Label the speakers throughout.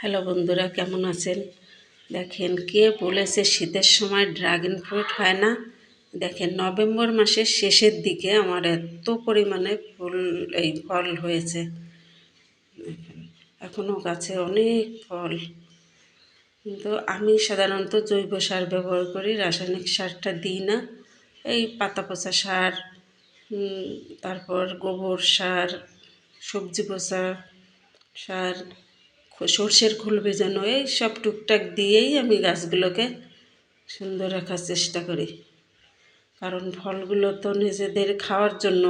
Speaker 1: Hello বন্ধুরা, কেমন আছেন? দেখেন, কে বলেছে শীতের সময় ড্রাগন ফ্রুট হয় না? দেখেন, নভেম্বর মাসের শেষের দিকে আমার এত পরিমাণে ফল হয়েছে। দেখেন, এখনও গাছে অনেক ফল। কিন্তু আমি সাধারণত জৈব সার ব্যবহার করি, রাসায়নিক সারটা দিই না। এই পাতা পচা সার, তারপর গোবর সার, সবজি পচা সার, সর্ষের খোল ভেজানো, এই সব টুকটাক দিয়েই আমি গাছগুলোকে সুন্দর রাখার চেষ্টা করি। কারণ ফলগুলো তো নিজেদের খাওয়ার জন্য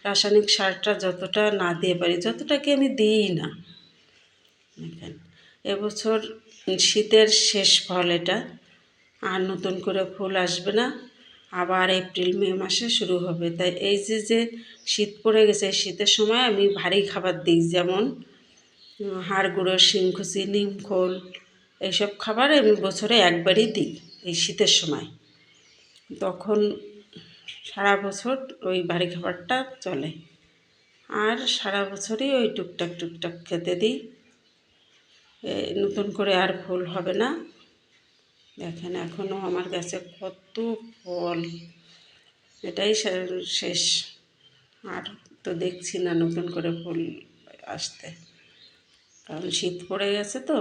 Speaker 1: রাসায়নিক সারটা যতটা না দিয়ে পারি, যতটাকে আমি দিই না। দেখেন, এবছর শীতের শেষ ফল এটা, আর নতুন করে ফুল আসবে না, আবার এপ্রিল মে মাসে শুরু হবে। তাই এই যে শীত পড়ে গেছে, শীতের সময় আমি ভারী খাবার দিই, যেমন হাড় গুঁড়ো, শিংকুচি, নিমখোল, এইসব খাবার আমি বছরে একবারই দিই এই শীতের সময়। তখন সারা বছর ওই ভারী খাবারটা চলে, আর সারা বছরই ওই টুকটাক খেতে দিই। নতুন করে আর ফুল হবে না। দেখেন, এখনও আমার গাছে কত ফল, এটাই শেষ, আর তো দেখছি না নতুন করে ফুল আসতে, কারণ শীত পড়ে গেছে তো।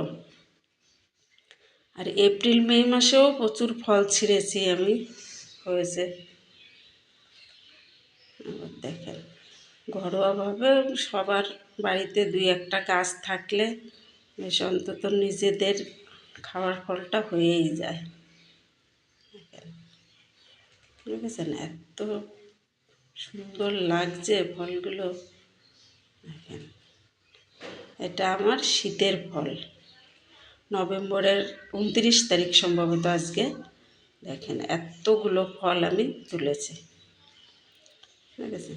Speaker 1: আর এপ্রিল মে মাসেও প্রচুর ফল ছিঁড়েছি আমি, হয়েছে। দেখেন, ঘরোয়াভাবে সবার বাড়িতে দুই একটা গাছ থাকলে বেশ অন্তত নিজেদের খাওয়ার ফলটা হয়েই যায়। দেখেন, বুঝেছেন, এত সুন্দর লাগছে ফলগুলো। দেখেন, এটা আমার শীতের ফল, নভেম্বরের 29 তারিখ সম্ভবত আজকে। দেখেন, এতগুলো ফল আমি তুলেছি, ঠিক আছে।